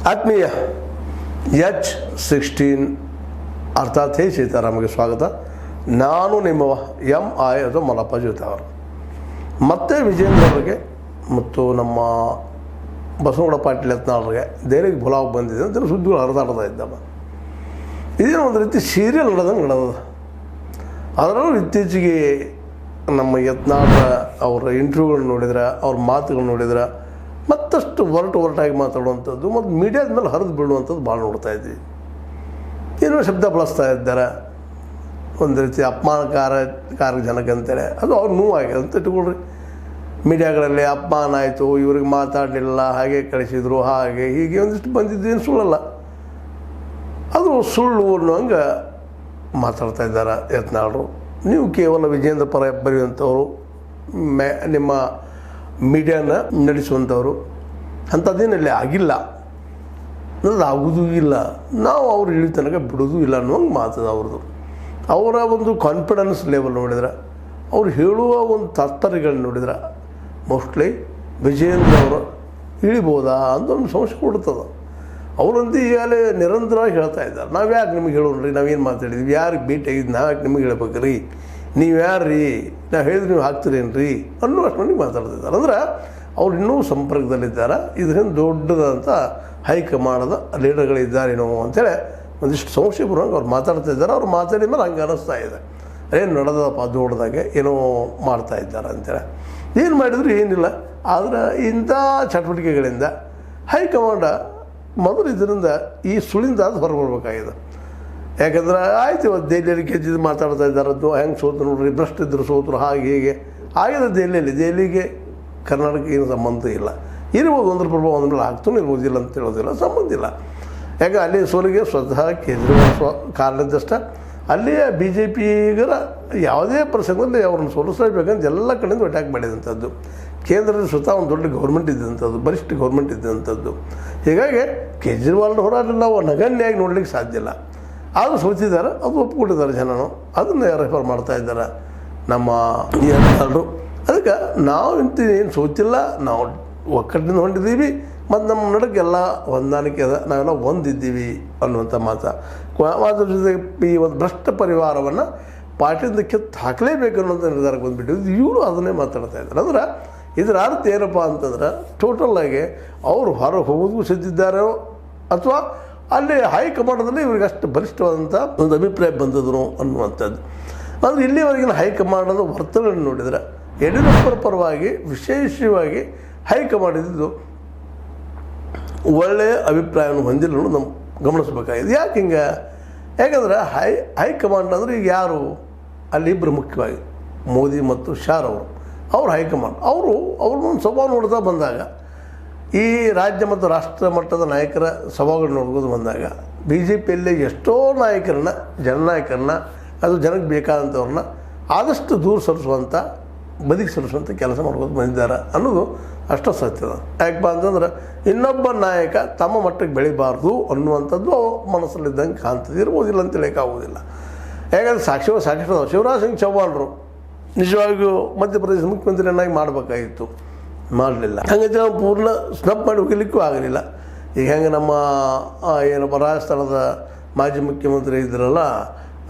ಆತ್ಮೀಯ H16 ಅರ್ಥಾತ್ ಹೇ ಸೀತಾರಾಮಗೆ ಸ್ವಾಗತ. ನಾನು ನಿಮ್ಮ MI ಅಥವಾ ಮಲ್ಲಪ್ಪ ಜ್ಯೋತಿ ಅವರು. ಮತ್ತೆ ವಿಜೇಂದ್ರ ಅವರಿಗೆ ಮತ್ತು ನಮ್ಮ ಬಸವಗೌಡ ಪಾಟೀಲ್ ಯತ್ನಾಳರಿಗೆ ದೇರಿಗೆ ಬುಲಾವ್ ಬಂದಿದೆ ಅಂತ ಸುದ್ದಿಗಳು ಹರಿದಾಡ್ತಾ ಇದ್ದಾವೆ. ಇದೇನೋ ಒಂದು ರೀತಿ ಸೀರಿಯಲ್ ನಡೆದಂಗೆ ನಡೆದ. ಅದರಲ್ಲೂ ಇತ್ತೀಚೆಗೆ ನಮ್ಮ ಯತ್ನಾಳ ಅವರ ಇಂಟರ್ವ್ಯೂಗಳು ನೋಡಿದ್ರೆ, ಅವ್ರ ಮಾತುಗಳು ನೋಡಿದ್ರೆ ಮತ್ತಷ್ಟು ಒರಟಾಗಿ ಮಾತಾಡುವಂಥದ್ದು ಮತ್ತು ಮೀಡಿಯಾದ ಮೇಲೆ ಹರಿದು ಬೀಳುವಂಥದ್ದು ಭಾಳ ನೋಡ್ತಾ ಇದ್ವಿ. ಏನೋ ಶಬ್ದ ಬಳಸ್ತಾ ಇದ್ದಾರೆ, ಒಂದು ರೀತಿ ಅಪಮಾನಕಾರ ಜನಕ್ಕೆ ಅಂತೇಳಿ. ಅದು ಅವ್ರು ನೋವಾಗಿದೆ ಅಂತ ಇಟ್ಕೊಳ್ರಿ. ಮೀಡಿಯಾಗಳಲ್ಲಿ ಅಪಮಾನ ಆಯಿತು, ಇವ್ರಿಗೆ ಮಾತಾಡಲಿಲ್ಲ, ಹಾಗೆ ಕಳಿಸಿದ್ರು, ಹಾಗೆ ಹೀಗೆ ಒಂದಿಷ್ಟು ಬಂದಿದ್ದೇನು ಸುಳ್ಳಲ್ಲ, ಅದು ಸುಳ್ಳು ಅನ್ನೋಂಗೆ ಮಾತಾಡ್ತಾ ಇದ್ದಾರೆ ಯತ್ನಾಳರು. ನೀವು ಕೇವಲ ವಿಜೇಂದ್ರ ಪರ ಬರೆಯುವಂಥವ್ರು, ನಿಮ್ಮ ಮೀಡಿಯಾನ ನಡೆಸುವಂಥವ್ರು, ಅಂಥದ್ದೇನಲ್ಲಿ ಆಗಿಲ್ಲ, ಅನ್ನೋದು ಆಗೋದೂ ಇಲ್ಲ, ನಾವು ಅವ್ರು ಇಳಿ ತನಕ ಬಿಡೋದು ಇಲ್ಲ ಅನ್ನೋಂಗೆ ಮಾತದ ಅವ್ರದ್ದು. ಅವರ ಒಂದು ಕಾನ್ಫಿಡೆನ್ಸ್ ಲೆವೆಲ್ ನೋಡಿದ್ರೆ, ಅವ್ರು ಹೇಳುವ ಒಂದು ತಾತ್ಪರ್ಯಗಳನ್ನ ನೋಡಿದ್ರೆ ಮೋಸ್ಟ್ಲಿ ವಿಜೇಂದ್ರ ಅವರು ಇಳಿಬೋದಾ ಅಂತ ಒಂದು ಸಂಶಯ ಕೊಡ್ತದೆ. ಅವರಂತೂ ಈಗಾಗಲೇ ನಿರಂತರವಾಗಿ ಹೇಳ್ತಾ ಇದ್ದಾರೆ, ನಾವು ಯಾಕೆ ನಿಮಗೆ ಹೇಳೋಣ್ರಿ, ನಾವೇನು ಮಾತಾಡಿದ್ವಿ, ಯಾರಿಗೆ ಭೇಟಿಯಾಗಿದ್ದು ನಾವು ಯಾಕೆ ನಿಮಗೆ ಹೇಳ್ಬೇಕು ರೀ, ನೀವು ಯಾರು ರೀ, ನಾವು ಹೇಳಿದ್ರೆ ನೀವು ಹಾಕ್ತೀರೇನು ರೀ ಅನ್ನೋ ಅಷ್ಟು ಮಟ್ಟಿಗೆ ಮಾತಾಡ್ತಿದ್ದಾರೆ. ಅಂದ್ರೆ ಅವ್ರು ಇನ್ನೂ ಸಂಪರ್ಕದಲ್ಲಿದ್ದಾರೆ. ಇದರಿಂದ ದೊಡ್ಡದಂಥ ಹೈಕಮಾಂಡದ ಲೀಡರ್ಗಳಿದ್ದಾರೇನೋ ಅಂತೇಳಿ ಒಂದಿಷ್ಟು ಸಂಶಯ ಬರುವಂಗೆ ಅವ್ರು ಮಾತಾಡ್ತಾ ಇದ್ದಾರೆ. ಅವ್ರು ಮಾತಾಡಿದ ಮೇಲೆ ಹಂಗೆ ಅನ್ನಿಸ್ತಾ ಇದೆ, ಏನು ನಡೆದಪ್ಪ ದೊಡ್ಡದಾಗೆ ಏನೋ ಮಾಡ್ತಾ ಇದ್ದಾರೆ ಅಂತೇಳಿ. ಏನು ಮಾಡಿದ್ರು ಏನಿಲ್ಲ. ಆದರೆ ಇಂಥ ಚಟುವಟಿಕೆಗಳಿಂದ ಹೈಕಮಾಂಡ ಮೊದಲು ಇದರಿಂದ ಈ ಸುಳಿಂದ ಅದು ಹೊರಬರ್ಬೇಕಾಗಿದೆ. ಯಾಕಂದ್ರೆ ಆಯ್ತು, ಇವತ್ತು ದೆಹಲಿಯಲ್ಲಿ ಗೆದ್ದಿದ್ದು ಮಾತಾಡ್ತಾ ಇದ್ದಾರದ್ದು, ಹೆಂಗೆ ಸೋತು ನೋಡ್ರಿ, ಭ್ರಷ್ಟಿದ್ರು ಸೋತರು, ಹಾಗೆ ಹೀಗೆ ಆಗಿದೆ. ದೆಹಲಿಗೆ ಕರ್ನಾಟಕ ಏನು ಸಂಬಂಧ ಇಲ್ಲ. ಇರ್ಬೋದು, ಒಂದ್ರ ಪ್ರಭಾವ ಒಂದ್ರ ಮೇಲೆ ಆಗ್ತೂ ಇರ್ಬೋದಿಲ್ಲ ಅಂತ ಹೇಳೋದಿಲ್ಲ, ಸಂಬಂಧ ಇಲ್ಲ. ಯಾಕೆ ಅಲ್ಲಿ ಸೋಲಿಗೆ ಸ್ವತಃ ಕೇಜ್ರಿವಾಲ್ ಕಾರಣದಷ್ಟ. ಅಲ್ಲಿಯ BJPಗರ ಯಾವುದೇ ಪ್ರಸಂಗದಲ್ಲಿ ಅವ್ರನ್ನ ಸೋಲಿಸಬೇಕಂತ ಎಲ್ಲ ಕಡೆಯಿಂದ ಅಟ್ಯಾಕ್ ಮಾಡಿದಂಥದ್ದು. ಕೇಂದ್ರದಲ್ಲಿ ಸ್ವತಃ ಒಂದು ದೊಡ್ಡ ಗೌರ್ಮೆಂಟ್ ಇದ್ದಂಥದ್ದು, ಬಲಿಷ್ಠ ಗೌರ್ಮೆಂಟ್ ಇದ್ದಂಥದ್ದು. ಹೀಗಾಗಿ ಕೇಜ್ರಿವಾಲ್ ಹೋರಾಟ ನಾವು ನಗಣ್ಯವಾಗಿ ನೋಡ್ಲಿಕ್ಕೆ ಸಾಧ್ಯ ಇಲ್ಲ. ಆದರೂ ಸೋತಿದ್ದಾರೆ, ಅದು ಒಪ್ಪಿಕೊಂಡಿದ್ದಾರೆ ಜನನು, ಅದನ್ನು ರೆಫರ್ ಮಾಡ್ತಾ ಇದ್ದಾರೆ ನಮ್ಮ ಎಲ್ಲರೂ. ಅದಕ್ಕೆ ನಾವು ಏನು ಸೋತಿಲ್ಲ, ನಾವು ಒಕ್ಕಟ್ಟಿನಿಂದ ಹೊಂಟಿದ್ದೀವಿ ಮತ್ತು ನಮ್ಮ ನಡಕ್ಕೆಲ್ಲ ಹೊಂದಾಣಿಕೆ ಅದ, ನಾವೆಲ್ಲ ಒಂದಿದ್ದೀವಿ ಅನ್ನುವಂಥ ಮಾತು ಜೊತೆಗೆ ಈ ಒಂದು ಭ್ರಷ್ಟ ಪರಿವಾರವನ್ನು ಪಾರ್ಟಿಯಿಂದ ಕಿತ್ತು ಹಾಕಲೇಬೇಕು ಅನ್ನೋಂಥ ನಿರ್ಧಾರಕ್ಕೆ ಬಂದುಬಿಟ್ಟಿದ್ದು. ಇವರು ಅದನ್ನೇ ಮಾತಾಡ್ತಾ ಇದ್ದಾರೆ. ಅಂದ್ರೆ ಇದರ ಅರ್ಥ ಏನಪ್ಪ ಅಂತಂದ್ರೆ ಟೋಟಲ್ಲಾಗಿ ಅವರು ಹೊರಗೆ ಹೋಗೋದಕ್ಕೂ ಸಿದ್ಧಿದ್ದಾರೋ ಅಥವಾ ಅಲ್ಲಿ ಹೈಕಮಾಂಡದಲ್ಲಿ ಇವ್ರಿಗೆ ಅಷ್ಟು ಬಲಿಷ್ಠವಾದಂಥ ಒಂದು ಅಭಿಪ್ರಾಯ ಬಂದದ್ರು ಅನ್ನುವಂಥದ್ದು. ಅಂದರೆ ಇಲ್ಲಿವರೆಗಿನ ಹೈಕಮಾಂಡದ ವರ್ತನೆಯನ್ನು ನೋಡಿದರೆ ಯಡಿಯೂರಪ್ಪರ ಪರವಾಗಿ ವಿಶೇಷವಾಗಿ ಹೈಕಮಾಂಡ್ ಇದ್ದು ಒಳ್ಳೆಯ ಅಭಿಪ್ರಾಯವನ್ನು ಹೊಂದಿಲ್ಲ ಅನ್ನೋದು ನಮ್ಮ ಗಮನಿಸಬೇಕಾಗಿದೆ. ಯಾಕೆ ಹಿಂಗೆ? ಯಾಕಂದ್ರೆ ಹೈಕಮಾಂಡ್ ಅಂದರೆ ಈಗ ಯಾರು ಅಲ್ಲಿ ಇಬ್ಬರು ಮುಖ್ಯವಾಗಿ ಮೋದಿ ಮತ್ತು ಶಾರ್ ಅವರು ಹೈಕಮಾಂಡ್. ಅವ್ರನ್ನೊಂದು ಸ್ವಭಾವ ನೋಡ್ತಾ ಬಂದಾಗ, ಈ ರಾಜ್ಯ ಮತ್ತು ರಾಷ್ಟ್ರ ಮಟ್ಟದ ನಾಯಕರ ಸಭಾಗಳು ನೋಡ್ಬೋದು ಬಂದಾಗ BJPಯಲ್ಲಿ ಎಷ್ಟೋ ನಾಯಕರನ್ನ, ಜನನಾಯಕರನ್ನ, ಅದು ಜನಕ್ಕೆ ಬೇಕಾದಂಥವ್ರನ್ನ ಆದಷ್ಟು ದೂರ ಸರಿಸುವಂಥ, ಬದಿಗೆ ಸರಿಸುವಂಥ ಕೆಲಸ ಮಾಡ್ಬೋದು ಬಂದಿದ್ದಾರೆ ಅನ್ನೋದು ಅಷ್ಟು ಸತ್ಯದ. ಯಾಕಪ್ಪ ಅಂತಂದ್ರೆ ಇನ್ನೊಬ್ಬ ನಾಯಕ ತಮ್ಮ ಮಟ್ಟಕ್ಕೆ ಬೆಳಿಬಾರ್ದು ಅನ್ನುವಂಥದ್ದು ಮನಸ್ಸಲ್ಲಿದ್ದಂಗೆ ಕಾಣ್ತದೆ. ಇರ್ಬೋದಿಲ್ಲ ಅಂತ ಹೇಳೋಕ್ಕಾಗೋದಿಲ್ಲ. ಯಾಕಂದರೆ ಸಾಕಷ್ಟು ಶಿವರಾಜ್ ಸಿಂಗ್ ಚೌಹಾಣ್ರು ನಿಜವಾಗಿಯೂ ಮಧ್ಯಪ್ರದೇಶ ಮುಖ್ಯಮಂತ್ರಿಯನ್ನಾಗಿ ಮಾಡಬೇಕಾಗಿತ್ತು, ಮಾಡಲಿಲ್ಲ. ಹಂಗೆ ಪೂರ್ಣ ಸ್ನಪ್ ಮಾಡಿ ಹೋಗಲಿಕ್ಕೂ ಆಗಲಿಲ್ಲ. ಈಗ ಹೆಂಗೆ ನಮ್ಮ ಏನಪ್ಪ ರಾಜಸ್ಥಾನದ ಮಾಜಿ ಮುಖ್ಯಮಂತ್ರಿ ಇದ್ರಲ್ಲ,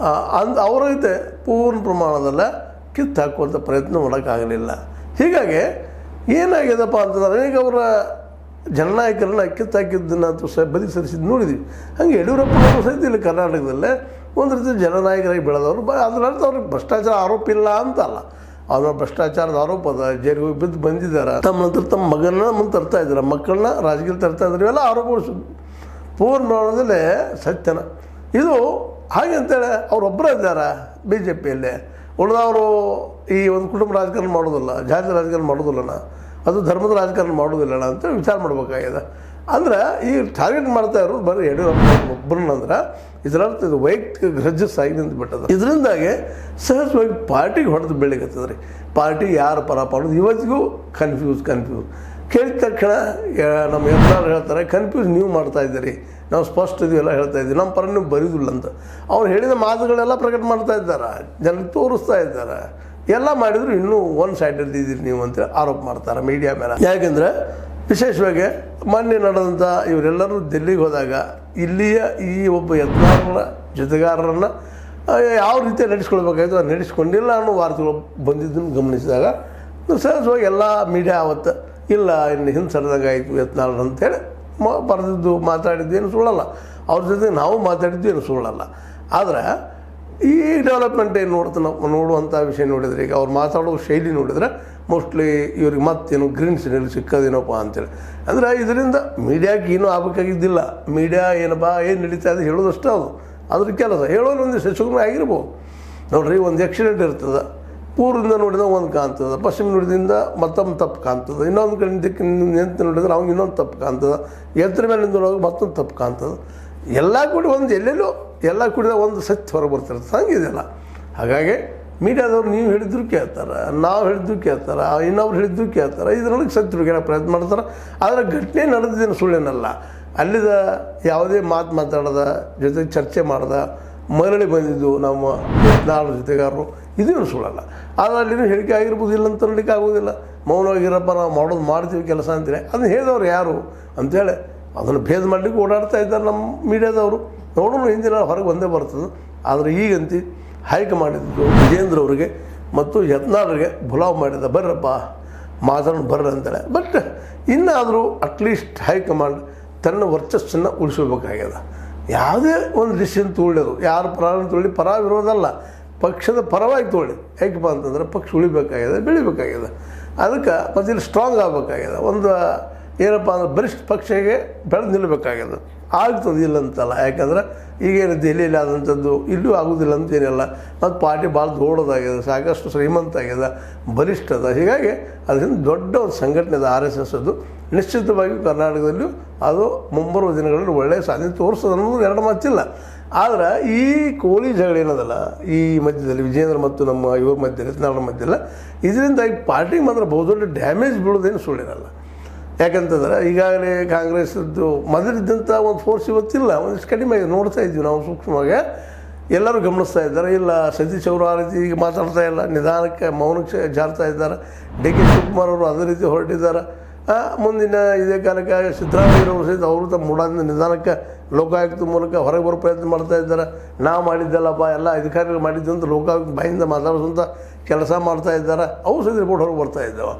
ಅವರೈತೆ ಪೂರ್ಣ ಪ್ರಮಾಣದಲ್ಲ ಕಿತ್ತು ಹಾಕುವಂಥ ಪ್ರಯತ್ನ ಮಾಡೋಕ್ಕಾಗಲಿಲ್ಲ. ಹೀಗಾಗಿ ಏನಾಗ್ಯದಪ್ಪ ಅಂತಂದ್ರೆ ಈಗ ಅವರ ಜನನಾಯಕರನ್ನ ಕಿತ್ತು ಹಾಕಿದ್ದನ್ನು ಬದಿಗೆ ಸರಿಸಿದ್ದು ನೋಡಿದ್ವಿ. ಹಂಗೆ ಯಡಿಯೂರಪ್ಪನವರು ಸಹಿತ ಇಲ್ಲಿ ಕರ್ನಾಟಕದಲ್ಲೇ ಒಂದು ರೀತಿ ಜನನಾಯಕರಾಗಿ ಬೆಳೆದವರು. ಅದರ ಅರ್ಥ ಅವ್ರಿಗೆ ಭ್ರಷ್ಟಾಚಾರ ಆರೋಪ ಇಲ್ಲ ಅಂತಲ್ಲ, ಅವರ ಭ್ರಷ್ಟಾಚಾರದ ಆರೋಪದ ಜೈಲಿಗೆ ಹೋಗಿ ಬಿದ್ದು ಬಂದಿದ್ದಾರೆ. ತಮ್ಮ ಮಗನ ಮುಂದೆ ತರ್ತಾ ಇದ್ದಾರೆ, ಮಕ್ಕಳನ್ನ ರಾಜಕೀಯ ತರ್ತಾ ಇದ್ದಾರೆ. ಇವೆಲ್ಲ ಆರೋಪಗಳು ಪೂರ್ಣ ಪ್ರಮಾಣದಲ್ಲಿ ಸತ್ಯನ. ಇದು ಹಾಗೆ ಅಂತೇಳಿ ಅವರೊಬ್ಬರೇ ಇದ್ದಾರೆ BJPಯಲ್ಲಿ. ಉಳಿದವರು ಈ ಒಂದು ಕುಟುಂಬ ರಾಜಕಾರಣ ಮಾಡೋದಿಲ್ಲ, ಜಾತಿ ರಾಜಕಾರಣ ಮಾಡೋದಿಲ್ಲಣ್ಣ, ಅದು ಧರ್ಮದ ರಾಜಕಾರಣ ಮಾಡೋದಿಲ್ಲಣ್ಣ ಅಂತ ವಿಚಾರ ಮಾಡಬೇಕಾಗಿದೆ. ಅಂದ್ರೆ ಈ ಟಾರ್ಗೆಟ್ ಮಾಡ್ತಾ ಇರೋದು ಬರೀ ಯಡಿಯೂರಪ್ಪ ಒಬ್ಬರನ್ನಂದ್ರೆ ಇದರರ್ಥ ಇದು ವೈಯಕ್ತಿಕ ಗ್ರಜ್ಜಸ್ ಆಗಿ ನಿಂತುಬಿಟ್ಟದ. ಇದರಿಂದಾಗಿ ಸಹಜವಾಗಿ ಪಾರ್ಟಿಗೆ ಹೊಡೆದು ಬೆಳಿಗತ್ತದ ರೀ. ಪಾರ್ಟಿ ಯಾರ ಪರಪ್ಪ ಅನ್ನೋದು ಇವತ್ತಿಗೂ ಕನ್ಫ್ಯೂಸ್ ಕೇಳಿದ ತಕ್ಷಣ ನಮ್ಮ ಎಲ್ಲರೂ ಹೇಳ್ತಾರೆ, ಕನ್ಫ್ಯೂಸ್ ನೀವು ಮಾಡ್ತಾ ಇದ್ದೀರಿ, ನಾವು ಸ್ಪಷ್ಟ ಇದೆಲ್ಲ ಹೇಳ್ತಾ ಇದ್ದೀವಿ, ನಮ್ಮ ಪರ ನೀವು ಬರೀದಿಲ್ಲ ಅಂತ. ಅವ್ರು ಹೇಳಿದ ಮಾತುಗಳೆಲ್ಲ ಪ್ರಕಟ ಮಾಡ್ತಾ ಇದ್ದಾರೆ, ಜನರಿಗೆ ತೋರಿಸ್ತಾ ಇದ್ದಾರೆ. ಎಲ್ಲ ಮಾಡಿದ್ರು ಇನ್ನೂ ಒನ್ ಸೈಡೆಡ್ ಇದ್ದೀರಿ ನೀವು ಅಂತ ಆರೋಪ ಮಾಡ್ತಾರೆ ಮೀಡಿಯಾ ಮೇಲೆ. ಯಾಕೆಂದರೆ ವಿಶೇಷವಾಗಿ ಮೊನ್ನೆ ನಡೆದಂಥ ಇವರೆಲ್ಲರೂ ದಿಲ್ಲಿಗೆ ಹೋದಾಗ ಇಲ್ಲಿಯ ಈ ಒಬ್ಬ ಯತ್ನಾಳರ ಜೊತೆಗಾರರನ್ನು ಯಾವ ರೀತಿ ನಡೆಸ್ಕೊಳ್ಬೇಕಾಯ್ತು ಅದು ನಡೆಸ್ಕೊಂಡಿಲ್ಲ ಅನ್ನೋ ವಾರ್ತೆಗಳು ಬಂದಿದ್ದನ್ನು ಗಮನಿಸಿದಾಗ ಸಹಜವಾಗಿ ಎಲ್ಲ ಮೀಡಿಯಾ ಆವತ್ತು ಇಲ್ಲ ಇನ್ನು ಹಿಂದೆ ಸರಿದಾಗ ಆಯಿತು ಯತ್ನಾಳರು ಅಂತೇಳಿ ಬರೆದಿದ್ದು ಮಾತಾಡಿದ್ದು ಏನು ಸುಳ್ಳಲ್ಲ, ಅವ್ರ ಜೊತೆ ನಾವು ಮಾತಾಡಿದ್ದು ಏನು ಸುಳ್ಳಲ್ಲ. ಆದರೆ ಈ ಡೆವಲಪ್ಮೆಂಟ್ ಏನು ನೋಡುವಂಥ ವಿಷಯ ನೋಡಿದರೆ, ಈಗ ಅವ್ರು ಮಾತಾಡೋ ಶೈಲಿ ನೋಡಿದರೆ ಮೋಸ್ಟ್ಲಿ ಇವ್ರಿಗೆ ಮತ್ತೇನು ಗ್ರೀನ್ ಸಿಗ್ನಲ್ ಸಿಕ್ಕೋದೇನಪ್ಪ ಅಂತೇಳಿ. ಅಂದರೆ ಇದರಿಂದ ಮೀಡಿಯಾಕ್ಕೆ ಏನೂ ಆಗಬೇಕಾಗಿದ್ದಿಲ್ಲ. ಮೀಡಿಯಾ ಏನಪ್ಪ ಏನು ನಡೀತಾ ಇದೆ ಹೇಳೋದಷ್ಟೇ ಅದ್ರ ಕೆಲಸ. ಹೇಳೋದು ಒಂದು ಸಚಿವರು ಆಗಿರ್ಬೋದು. ನೋಡ್ರಿ, ಒಂದು ಆಕ್ಸಿಡೆಂಟ್ ಇರ್ತದೆ, ಪೂರ್ವದಿಂದ ನೋಡಿದ್ರೆ ಒಂದು ಕಾಣ್ತದೆ, ಪಶ್ಚಿಮ ನೋಡಿದಿಂದ ಮತ್ತೊಂದು ತಪ್ಪು ಕಾಣ್ತದೆ, ಇನ್ನೊಂದು ಕಡೆ ದಿಕ್ಕು ನಿಂತು ನೋಡಿದ್ರೆ ಅವ್ನಿಗೆ ಇನ್ನೊಂದು ತಪ್ಪು ಕಾಣ್ತದೆ, ಎತ್ತರ ಮೇಲೆ ನಿಂತು ಮತ್ತೊಂದು ತಪ್ಪು ಕಾಣ್ತದೆ. ಎಲ್ಲ ಕೂಡಿ ಒಂದು ಎಲ್ಲೆಲ್ಲೋ ಎಲ್ಲ ಕೂಡಿದ ಒಂದು ಸತ್ಯ ಹೊರಗೆ ಬರ್ತಿರ್ತದೆ. ಹಂಗಿದೆಯಲ್ಲ. ಹಾಗಾಗಿ ಮೀಡಿಯಾದವ್ರು ನೀವು ಹೇಳಿದ್ರು ಕೇಳ್ತಾರೆ, ನಾವು ಹೇಳಿದ್ದು ಕೇಳ್ತಾರೆ, ಇನ್ನೊಬ್ರು ಹೇಳಿದ್ದು ಕೇಳ್ತಾರೆ, ಇದರೊಳಗೆ ಸತ್ಯ ಹುಡುಗಿರೋ ಪ್ರಯತ್ನ ಮಾಡ್ತಾರೆ. ಆದರೆ ಘಟನೆ ನಡೆದಿದ್ದೇನು ಸುಳ್ಳೇನಲ್ಲ. ಅಲ್ಲಿದ ಯಾವುದೇ ಮಾತಾಡದ, ಜೊತೆಗೆ ಚರ್ಚೆ ಮಾಡ್ದ, ಮರಳಿ ಬಂದಿದ್ದು ನಮ್ಮ ಯತ್ನಾಳರ ಜೊತೆಗಾರರು, ಇದೇನು ಸುಳ್ಳಲ್ಲ. ಆದರೆ ಅಲ್ಲಿನೂ ಹೇಳಿಕೆ ಆಗಿರ್ಬೋದು, ಇಲ್ಲ ಅಂತ ನೋಡಲಿಕ್ಕೆ ಆಗೋದಿಲ್ಲ. ಮೌನವಾಗಿರಪ್ಪ, ನಾವು ಮಾಡೋದು ಮಾಡ್ತೀವಿ ಕೆಲಸ ಅಂತೇಳಿ ಅದನ್ನು ಹೇಳಿದವ್ರು ಯಾರು ಅಂಥೇಳಿ ಅದನ್ನು ಭೇದ ಮಾಡಲಿಕ್ಕೆ ಓಡಾಡ್ತಾ ಇದ್ದಾರೆ ನಮ್ಮ ಮೀಡಿಯಾದವರು. ನೋಡೋಣ ಹಿಂದಿನ ಹೊರಗೆ ಬಂದೇ ಬರ್ತದೆ. ಆದರೆ ಈಗಂತ ಹೈಕಮಾಂಡ್ ವಿಜೇಂದ್ರ ಅವರಿಗೆ ಮತ್ತು ಯತ್ನಾಳರಿಗೆ ಬುಲಾವ್ ಮಾಡಿದ, ಬರ್ರಪ್ಪ ಮಾತಾಡೋಣ ಬರ್ರಿ ಅಂತೇಳಿ. ಬಟ್ ಇನ್ನಾದರೂ ಅಟ್ಲೀಸ್ಟ್ ಹೈಕಮಾಂಡ್ ತನ್ನ ವರ್ಚಸ್ಸನ್ನು ಉಳಿಸಬೇಕಾಗ್ಯದ. ಯಾವುದೇ ಒಂದು ಡಿಸಿಷನ್ ತೊಗೊಳ್ಳೋದು, ಯಾರು ಪರ ತೊಗೊಳ್ಳಿ, ಪರ ವಿರೋಧಲ್ಲ, ಪಕ್ಷದ ಪರವಾಗಿ ತೊಗೊಳ್ಳಿ. ಯಾಕಪ್ಪ ಅಂತಂದ್ರೆ ಪಕ್ಷ ಉಳಿಬೇಕಾಗ್ಯದ, ಬೆಳಿಬೇಕಾಗ್ಯದ. ಅದಕ್ಕೆ ಮತ್ತು ಇಲ್ಲಿ ಸ್ಟ್ರಾಂಗ್ ಆಗಬೇಕಾಗ್ಯದ. ಒಂದು ಏನಪ್ಪ ಅಂದ್ರೆ ಬಲಿಷ್ಠ ಪಕ್ಷಕ್ಕೆ ಬೆಳೆದು ನಿಲ್ಲಬೇಕಾಗ್ಯದ. ಆಗ್ತದೆ ಇಲ್ಲ ಅಂತಲ್ಲ. ಯಾಕಂದ್ರೆ ಈಗೇನು ದೆಹಲಿಯಲ್ಲಿ ಆದಂಥದ್ದು ಇಲ್ಲೂ ಆಗೋದಿಲ್ಲ ಅಂತೇನಿಲ್ಲ. ಮತ್ತು ಪಾರ್ಟಿ ಭಾಳ ದೊಡ್ಡದಾಗ್ಯದ, ಸಾಕಷ್ಟು ಶ್ರೀಮಂತ ಆಗ್ಯದ, ಬಲಿಷ್ಠ ಅದ. ಹೀಗಾಗಿ ಅದರಿಂದ ದೊಡ್ಡ ಒಂದು ಸಂಘಟನೆ ಅದ RSS. ಅದು ನಿಶ್ಚಿತವಾಗಿ ಕರ್ನಾಟಕದಲ್ಲೂ ಅದು ಮುಂಬರುವ ದಿನಗಳಲ್ಲಿ ಒಳ್ಳೆಯ ಸಾಧನೆ ತೋರಿಸ್ತದೆ ಅನ್ನೋದು ಎರಡು ಮಾತಿಲ್ಲ. ಆದರೆ ಈ ಕೋಳಿ ಜಗಳ ಏನದಲ್ಲ ಈ ಮಧ್ಯದಲ್ಲಿ ವಿಜೇಂದ್ರ ಮತ್ತು ನಮ್ಮ ಇವ್ರ ಮಧ್ಯೆ ಯತ್ನಾಳರ ಮಧ್ಯೆಲ್ಲ, ಇದರಿಂದಾಗಿ ಪಾರ್ಟಿಗೆ ಮಾತ್ರ ಬಹುದೊಡ್ಡ ಡ್ಯಾಮೇಜ್ ಬೀಳೋದೇನು ಸುಳ್ಳಿರಲ್ಲ. ಯಾಕಂತಂದ್ರೆ ಈಗಾಗಲೇ ಕಾಂಗ್ರೆಸ್ಸದ್ದು ಮೊದಲಿದ್ದಂಥ ಒಂದು ಫೋರ್ಸ್ ಇವತ್ತಿಲ್ಲ, ಒಂದಿಷ್ಟು ಕಡಿಮೆ ಆಗಿದೆ. ನೋಡ್ತಾ ಇದ್ವಿ ನಾವು ಸೂಕ್ಷ್ಮವಾಗಿ, ಎಲ್ಲರೂ ಗಮನಿಸ್ತಾ ಇದ್ದಾರೆ. ಇಲ್ಲ ಸತೀಶ್ ಅವರು ಆ ರೀತಿ ಈಗ ಮಾತಾಡ್ತಾ ಇಲ್ಲ, ನಿಧಾನಕ್ಕೆ ಮೌನಕ್ಕೆ ಜಾರ್ತಾ ಇದ್ದಾರೆ. DK ಶಿವಕುಮಾರ್ ಅವರು ಅದೇ ರೀತಿ ಹೊರಟಿದ್ದಾರೆ. ಮುಂದಿನ ಇದೇ ಕಾಲಕ್ಕೆ ಸಿದ್ದರಾಮಯ್ಯವರು ಸಹಿತ ಅವರು ತಮ್ಮ ಮೂಡಾದಿಂದ ನಿಧಾನಕ್ಕೆ ಲೋಕಾಯುಕ್ತ ಮೂಲಕ ಹೊರಗೆ ಬರೋ ಪ್ರಯತ್ನ ಮಾಡ್ತಾ ಇದ್ದಾರೆ. ನಾವು ಮಾಡಿದ್ದಲ್ಲಪ್ಪ, ಎಲ್ಲ ಅಧಿಕಾರಿಗಳು ಮಾಡಿದ್ದು ಅಂತ ಲೋಕಾಯುಕ್ತ ಬಾಯಿಂದ ಮಾತಾಡೋದಂಥ ಕೆಲಸ ಮಾಡ್ತಾ ಇದ್ದಾರೆ. ಅವು ಸಹಿತ ರಿಪೋರ್ಟ್ ಹೊರಗೆ ಬರ್ತಾ ಇದ್ದಾವೆ.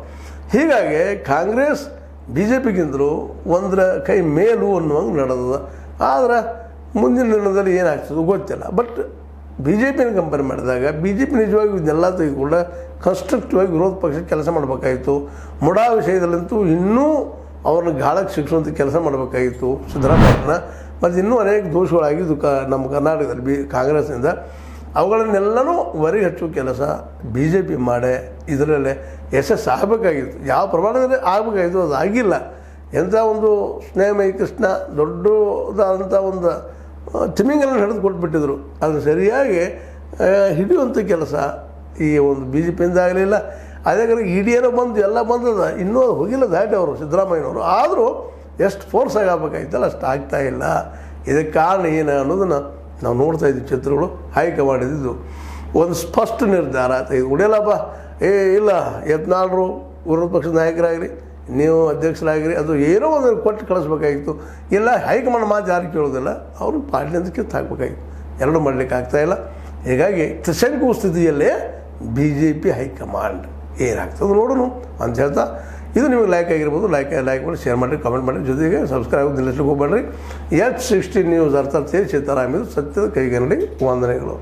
ಹೀಗಾಗಿ ಕಾಂಗ್ರೆಸ್ BJPಗಿಂತಲೂ ಒಂದರ ಕೈ ಮೇಲು ಅನ್ನುವಂಗೆ ನಡೆದದ. ಆದರೆ ಮುಂದಿನ ದಿನದಲ್ಲಿ ಏನಾಗ್ತದೆ ಗೊತ್ತಿಲ್ಲ. ಬಟ್ BJPನ ಕಂಪೇರ್ ಮಾಡಿದಾಗ BJP ನಿಜವಾಗಿ ಇದನ್ನೆಲ್ಲ ತೆಗೆದುಕೊಂಡ ಕನ್ಸ್ಟ್ರಕ್ಟಿವ್ ಆಗಿ ವಿರೋಧ ಪಕ್ಷಕ್ಕೆ ಕೆಲಸ ಮಾಡಬೇಕಾಗಿತ್ತು. ಮುಡಾ ವಿಷಯದಲ್ಲಂತೂ ಇನ್ನೂ ಅವ್ರನ್ನ ಗಾಳಕ್ಕೆ ಶಿಕ್ಷುವಂಥ ಕೆಲಸ ಮಾಡಬೇಕಾಗಿತ್ತು ಸಿದ್ದರಾಮಯ್ಯನ. ಮತ್ತು ಇನ್ನೂ ಅನೇಕ ದೋಷಗಳಾಗಿದ್ದು ನಮ್ಮ ಕರ್ನಾಟಕದಲ್ಲಿ ಕಾಂಗ್ರೆಸ್ನಿಂದ. ಅವುಗಳನ್ನೆಲ್ಲನೂ ಹೊರಗೆ ಹಚ್ಚುವ ಕೆಲಸ BJP ಮಾಡೇ ಇದರಲ್ಲೇ ಯಶಸ್ಸು ಆಗಬೇಕಾಗಿತ್ತು. ಯಾವ ಪ್ರಮಾಣದಲ್ಲಿ ಆಗಬೇಕಾಗಿತ್ತು ಅದು ಆಗಿಲ್ಲ. ಎಂಥ ಒಂದು ಸ್ನೇಹಮಯಿ ಕೃಷ್ಣ ದೊಡ್ಡದಾದಂಥ ಒಂದು ತಿಮಿಂಗಲನ್ನು ಹಿಡಿದು ಕೊಟ್ಬಿಟ್ಟಿದ್ರು. ಅದು ಸರಿಯಾಗಿ ಹಿಡಿಯುವಂಥ ಕೆಲಸ ಈ ಒಂದು BJPಯಿಂದ ಆಗಲಿಲ್ಲ. ಅದೇ ಕಾರಣ EDನೋ ಬಂದು ಎಲ್ಲ ಬಂದದ, ಇನ್ನೂ ಅದು ಹೋಗಿಲ್ಲ ದಾಟಿ ಅವರು ಸಿದ್ದರಾಮಯ್ಯನವರು. ಆದರೂ ಎಷ್ಟು ಫೋರ್ಸ್ ಆಗಬೇಕಾಗಿತ್ತಲ್ಲ ಅಷ್ಟು ಆಗ್ತಾಯಿಲ್ಲ. ಇದಕ್ಕೆ ಕಾರಣ ಏನು ಅನ್ನೋದನ್ನು ನಾವು ನೋಡ್ತಾ ಇದ್ವಿ. ಚಿತ್ರಗಳು ಹೈಕಮಾಂಡ್ ಇದ್ದಿದ್ದು ಒಂದು ಸ್ಪಷ್ಟ ನಿರ್ಧಾರ ತೆಗೆದುಕೊಂಡಿಲ್ಲಪ್ಪ. ಇಲ್ಲ ಯತ್ನಾಳರು ವಿರೋಧ ಪಕ್ಷದ ನಾಯಕರಾಗಲಿ, ನೀವು ಅಧ್ಯಕ್ಷರಾಗಿರಿ, ಅದು ಏನೋ ಒಂದು ಕೊಟ್ಟು ಕಳಿಸ್ಬೇಕಾಗಿತ್ತು. ಇಲ್ಲ ಹೈಕಮಾಂಡ್ ಮಾತು ಯಾರು ಕೇಳೋದಿಲ್ಲ, ಅವರು ಪಾರ್ಟಿನಿಂದ ಕಿತ್ತು ಹಾಕಬೇಕಾಗಿತ್ತು. ಎರಡೂ ಮಾಡಲಿಕ್ಕೆ ಆಗ್ತಾಯಿಲ್ಲ. ಹೀಗಾಗಿ ತ್ರಿಶಂಕು ಸ್ಥಿತಿಯಲ್ಲೇ BJP ಹೈಕಮಾಂಡ್ ಏನಾಗ್ತದೆ ನೋಡೋಣ ಅಂತ ಹೇಳ್ತಾ, ಇದು ನಿಮಗೆ ಲೈಕ್ ಆಗಿರ್ಬೋದು. ಲೈಕ್ ಮಾಡಿ, ಶೇರ್ ಮಾಡಿ, ಕಮೆಂಟ್ ಮಾಡಿ, ಜೊತೆಗೆ ಸಬ್ಸ್ಕ್ರೈಬ್ ನಿಲ್ಲಿಸ್ಲಿಕ್ಕೆ ಹೋಗ್ಬೇಡ್ರಿ. H16 ನ್ಯೂಸ್ ಅರ್ಥಾತ್ ಸೀತಾರಾಮ್ ಇದು ಸತ್ಯದ ಕೈಗನ್ನಡಿ. ವಂದನೆಗಳು.